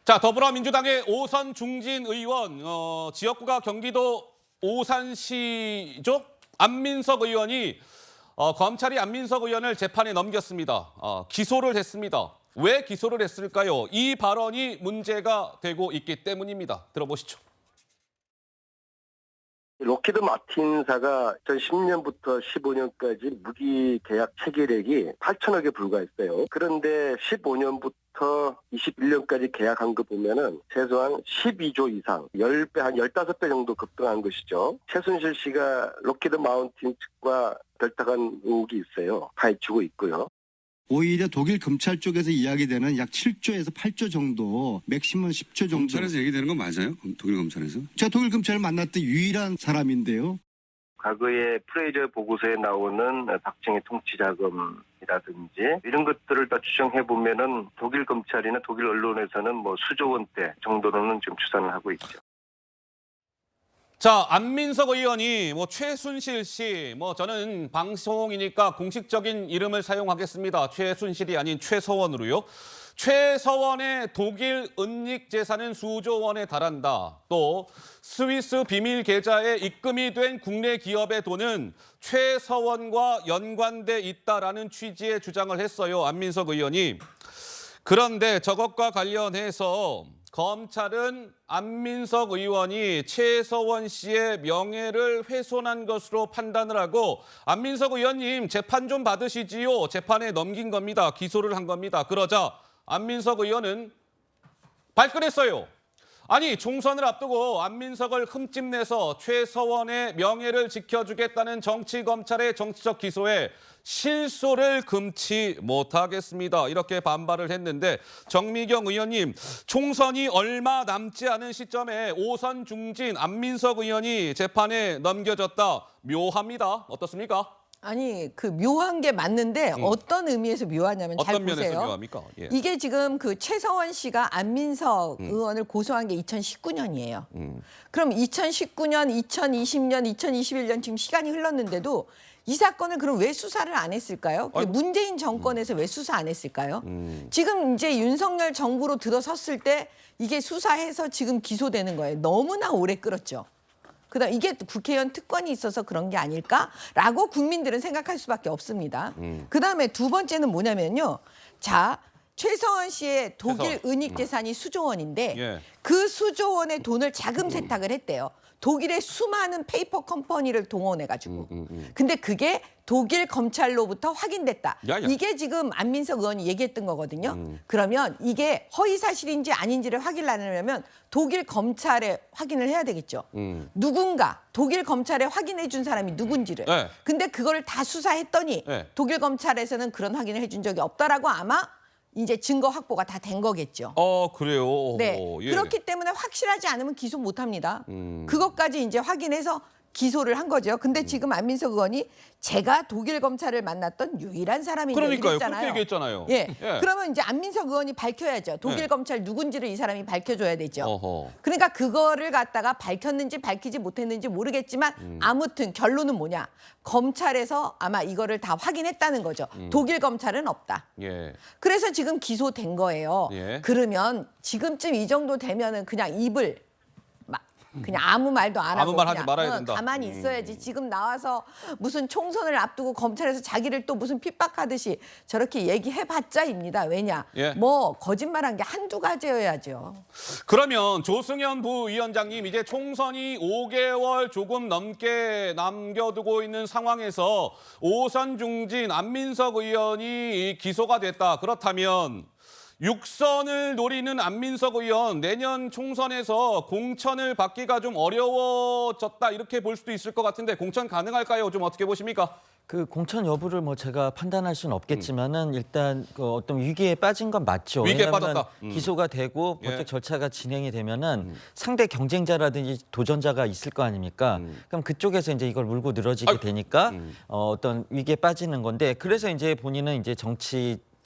자, 더불어민주당의 오선 중진 의원, 지역구가 경기도 오산시죠? 안민석 의원이 검찰이 안민석 의원을 재판에 넘겼습니다. 기소를 했습니다. 왜 기소를 했을까요? 이 발언이 문제가 되고 있기 때문입니다. 들어보시죠. 록히드 마틴사가 2010년부터 15년까지 무기 계약 체결액이 8천억에 불과했어요. 그런데 15년부터 21년까지 계약한 거 보면은 최소한 12조 이상, 10배, 한 15배 정도 급등한 것이죠. 최순실 씨가 록히드 마운틴 측과 결탁한 의혹이 있어요. 파헤치고 있고요. 오히려 독일 검찰 쪽에서 이야기되는 약 7조에서 8조 정도, 맥시멈 10조 정도. 검찰에서 얘기되는 건 맞아요? 독일 검찰에서? 제가 독일 검찰을 만났던 유일한 사람인데요. 과거에 프레이저 보고서에 나오는 박정희 통치 자금이라든지 이런 것들을 다 추정해 보면은 독일 검찰이나 독일 언론에서는 뭐 수조 원대 정도로는 지금 추산을 하고 있죠. 자, 안민석 의원이 최순실 씨, 저는 방송이니까 공식적인 이름을 사용하겠습니다. 최순실이 아닌 최서원으로요. 최서원의 독일 은닉 재산은 수조 원에 달한다. 또 스위스 비밀 계좌에 입금이 된 국내 기업의 돈은 최서원과 연관돼 있다라는 취지의 주장을 했어요. 안민석 의원이. 그런데 저것과 관련해서 검찰은 안민석 의원이 최서원 씨의 명예를 훼손한 것으로 판단을 하고 안민석 의원님 재판 좀 받으시지요. 재판에 넘긴 겁니다. 기소를 한 겁니다. 그러자 안민석 의원은 발끈했어요. 아니, 총선을 앞두고 안민석을 흠집내서 최서원의 명예를 지켜주겠다는 정치검찰의 정치적 기소에 실소를 금치 못하겠습니다. 이렇게 반발을 했는데 정미경 의원님, 총선이 얼마 남지 않은 시점에 오선 중진 안민석 의원이 재판에 넘겨졌다. 묘합니다. 어떻습니까? 아니, 그 묘한 게 맞는데 어떤 의미에서 묘하냐면 잘 어떤 면에서 보세요. 묘합니까? 예. 이게 지금 그 최서원 씨가 안민석 의원을 고소한 게 2019년이에요. 그럼 2019년, 2020년, 2021년 지금 시간이 흘렀는데도 이 사건을 그럼 왜 수사를 안 했을까요? 문재인 정권에서 왜 수사 안 했을까요? 지금 이제 윤석열 정부로 들어섰을 때 이게 수사해서 지금 기소되는 거예요. 너무나 오래 끌었죠. 그다음 이게 국회의원 특권이 있어서 그런 게 아닐까라고 국민들은 생각할 수밖에 없습니다. 그다음에 두 번째는 뭐냐면요. 자, 최서원 씨의 독일 은닉 재산이 수조 원인데 예. 그 수조 원의 돈을 자금 세탁을 했대요. 독일의 수많은 페이퍼 컴퍼니를 동원해가지고. 근데 그게 독일 검찰로부터 확인됐다. 야야. 이게 지금 안민석 의원이 얘기했던 거거든요. 그러면 이게 허위 사실인지 아닌지를 확인하려면 독일 검찰에 확인을 해야 되겠죠. 누군가 독일 검찰에 확인해 준 사람이 누군지를. 네. 근데 그걸 다 수사했더니 네. 독일 검찰에서는 그런 확인을 해준 적이 없다라고 아마 이제 증거 확보가 다 된 거겠죠. 그래요. 네. 예. 그렇기 때문에 확실하지 않으면 기소 못 합니다. 그것까지 이제 확인해서 기소를 한 거죠. 근데 지금 안민석 의원이 제가 독일 검찰을 만났던 유일한 사람인데 그러니까요. 이랬잖아요. 그렇게 얘기했잖아요. 예. 예. 그러면 이제 안민석 의원이 밝혀야죠. 독일 네. 검찰 누군지를 이 사람이 밝혀줘야 되죠. 어허. 그러니까 그거를 갖다가 밝혔는지 밝히지 못했는지 모르겠지만 아무튼 결론은 뭐냐. 검찰에서 아마 이거를 다 확인했다는 거죠. 독일 검찰은 없다. 예. 그래서 지금 기소된 거예요. 예. 그러면 지금쯤 이 정도 되면은 그냥 입을 그냥 아무 말도 안 하고 아무 말 하지 그냥, 말아야 된다. 가만히 있어야지. 지금 나와서 무슨 총선을 앞두고 검찰에서 자기를 또 무슨 핍박하듯이 저렇게 얘기해봤자입니다. 왜냐? 예. 거짓말한 게 한두 가지여야죠. 그러면 조승현 부위원장님, 이제 총선이 5개월 조금 넘게 남겨두고 있는 상황에서 오선 중진 안민석 의원이 기소가 됐다. 그렇다면 6선을 노리는 안민석 의원, 내년 총선에서 공천을 받기가 좀 어려워졌다, 이렇게 볼 수도 있을 것 같은데 공천 가능할까요? 좀 어떻게 보십니까? 그 공천 여부를 제가 판단할 수는 없겠지만은 일단 그 어떤 위기에 빠진 건 맞죠. 위기에 왜냐하면 빠졌다. 기소가 되고 법적 예. 절차가 진행이 되면은 상대 경쟁자라든지 도전자가 있을 거 아닙니까? 그럼 그쪽에서 이제 이걸 물고 늘어지게 되니까 어떤 위기에 빠지는 건데, 그래서 이제 본인은 이제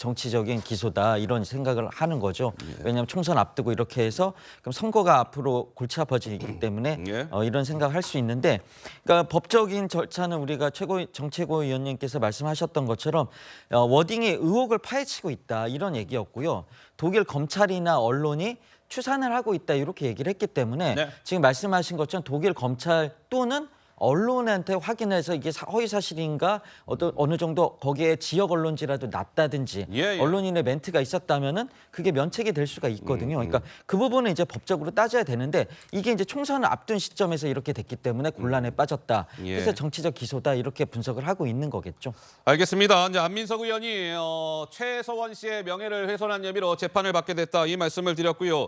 정치적인 기소다 이런 생각을 하는 거죠. 왜냐하면 총선 앞두고 이렇게 해서 그럼 선거가 앞으로 골치 아파지기 때문에 예. 이런 생각을 할 수 있는데, 그러니까 법적인 절차는 우리가 정최고위원님께서 말씀하셨던 것처럼 워딩이 의혹을 파헤치고 있다 이런 얘기였고요. 독일 검찰이나 언론이 추산을 하고 있다 이렇게 얘기를 했기 때문에 네. 지금 말씀하신 것처럼 독일 검찰 또는 언론한테 확인해서 이게 허위 사실인가 어느 정도 거기에 지역 언론지라도 났다든지 예, 예. 언론인의 멘트가 있었다면은 그게 면책이 될 수가 있거든요. 그러니까 그 부분은 이제 법적으로 따져야 되는데 이게 이제 총선을 앞둔 시점에서 이렇게 됐기 때문에 곤란에 빠졌다. 예. 그래서 정치적 기소다 이렇게 분석을 하고 있는 거겠죠. 알겠습니다. 이제 안민석 의원이 최서원 씨의 명예를 훼손한 혐의로 재판을 받게 됐다 이 말씀을 드렸고요.